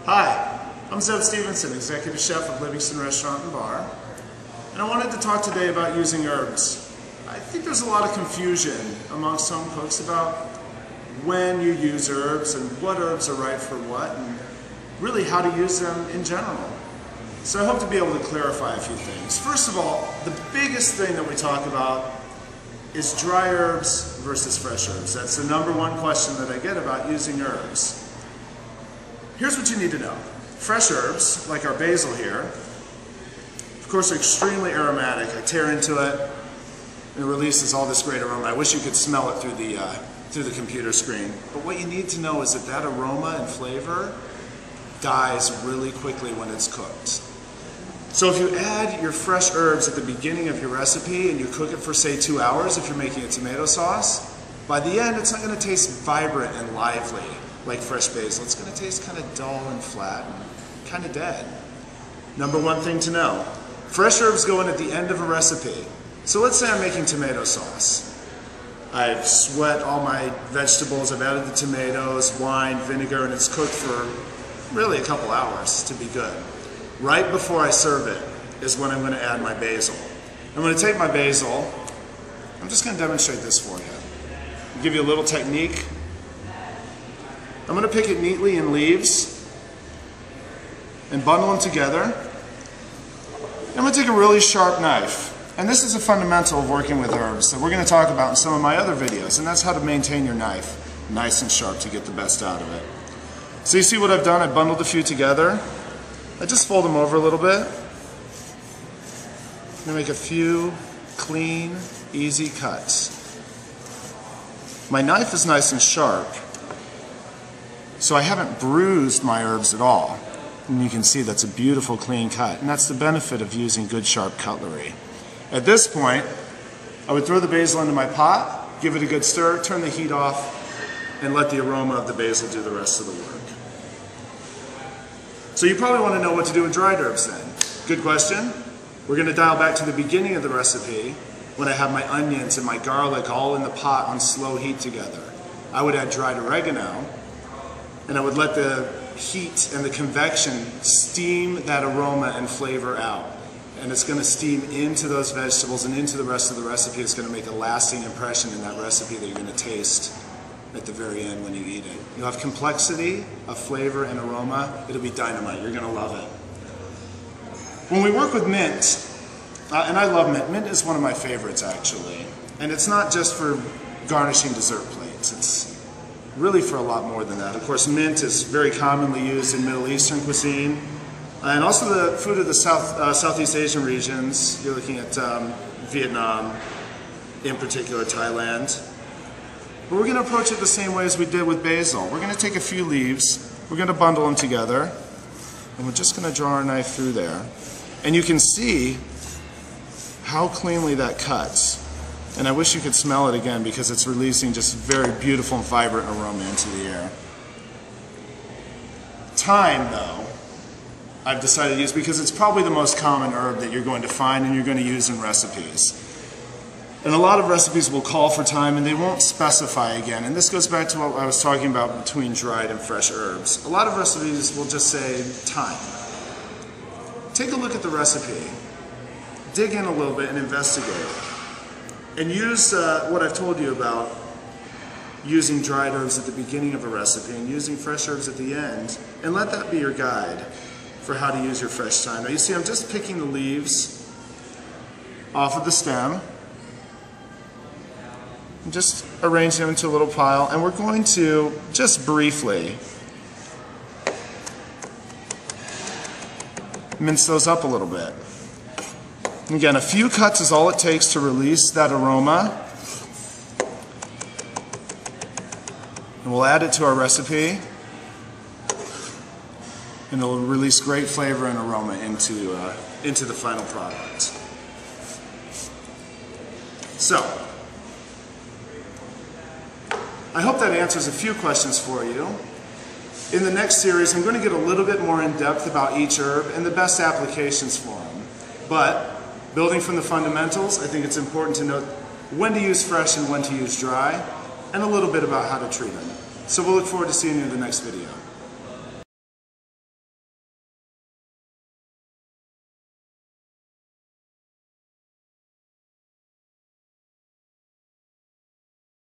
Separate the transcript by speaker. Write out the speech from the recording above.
Speaker 1: Hi, I'm Zeb Stevenson, Executive Chef of Livingston Restaurant and Bar, and I wanted to talk today about using herbs. I think there's a lot of confusion amongst home cooks about when you use herbs and what herbs are right for what, and really how to use them in general. So I hope to be able to clarify a few things. First of all, the biggest thing that we talk about is dry herbs versus fresh herbs. That's the number one question that I get about using herbs. Here's what you need to know. Fresh herbs, like our basil here, of course are extremely aromatic. I tear into it and it releases all this great aroma. I wish you could smell it through the computer screen. But what you need to know is that that aroma and flavor dies really quickly when it's cooked. So if you add your fresh herbs at the beginning of your recipe and you cook it for, say, 2 hours if you're making a tomato sauce, by the end it's not going to taste vibrant and lively like fresh basil. It's going to taste kind of dull and flat and kind of dead. Number one thing to know, fresh herbs go in at the end of a recipe. So let's say I'm making tomato sauce. I've sweat all my vegetables, I've added the tomatoes, wine, vinegar, and it's cooked for really a couple hours to be good. Right before I serve it is when I'm going to add my basil. I'm going to take my basil, I'm just going to demonstrate this for you. I'll give you a little technique. I'm going to pick it neatly in leaves and bundle them together. I'm going to take a really sharp knife. And this is a fundamental of working with herbs that we're going to talk about in some of my other videos, and that's how to maintain your knife nice and sharp to get the best out of it. So you see what I've done? I bundled a few together. I just fold them over a little bit. I'm going to make a few clean, easy cuts. My knife is nice and sharp, so I haven't bruised my herbs at all. And you can see that's a beautiful clean cut, and that's the benefit of using good sharp cutlery. At this point, I would throw the basil into my pot, give it a good stir, turn the heat off, and let the aroma of the basil do the rest of the work. So you probably want to know what to do with dried herbs then. Good question. We're going to dial back to the beginning of the recipe when I have my onions and my garlic all in the pot on slow heat together. I would add dried oregano, and I would let the heat and the convection steam that aroma and flavor out. And it's going to steam into those vegetables and into the rest of the recipe. It's going to make a lasting impression in that recipe that you're going to taste at the very end when you eat it. You'll have complexity of flavor and aroma. It'll be dynamite. You're going to love it. When we work with mint, and I love mint. Mint is one of my favorites, actually. And it's not just for garnishing dessert plates. It's really for a lot more than that. Of course, mint is very commonly used in Middle Eastern cuisine. And also the food of the Southeast Asian regions. You're looking at Vietnam, in particular Thailand. But we're going to approach it the same way as we did with basil. We're going to take a few leaves, we're going to bundle them together, and we're just going to draw our knife through there. And you can see how cleanly that cuts. And I wish you could smell it again because it's releasing just very beautiful and vibrant aroma into the air. Thyme, though, I've decided to use because it's probably the most common herb that you're going to find and you're going to use in recipes. And a lot of recipes will call for thyme and they won't specify again. And this goes back to what I was talking about between dried and fresh herbs. A lot of recipes will just say thyme. Take a look at the recipe. Dig in a little bit and investigate. And use what I've told you about using dried herbs at the beginning of a recipe and using fresh herbs at the end. And let that be your guide for how to use your fresh thyme. Now you see I'm just picking the leaves off of the stem. And just arrange them into a little pile, and we're going to just briefly mince those up a little bit. And again, a few cuts is all it takes to release that aroma. And we'll add it to our recipe, and it'll release great flavor and aroma into the final product. So, I hope that answers a few questions for you. In the next series, I'm going to get a little bit more in depth about each herb and the best applications for them. But building from the fundamentals, I think it's important to note when to use fresh and when to use dry, and a little bit about how to treat them. So we'll look forward to seeing you in the next video.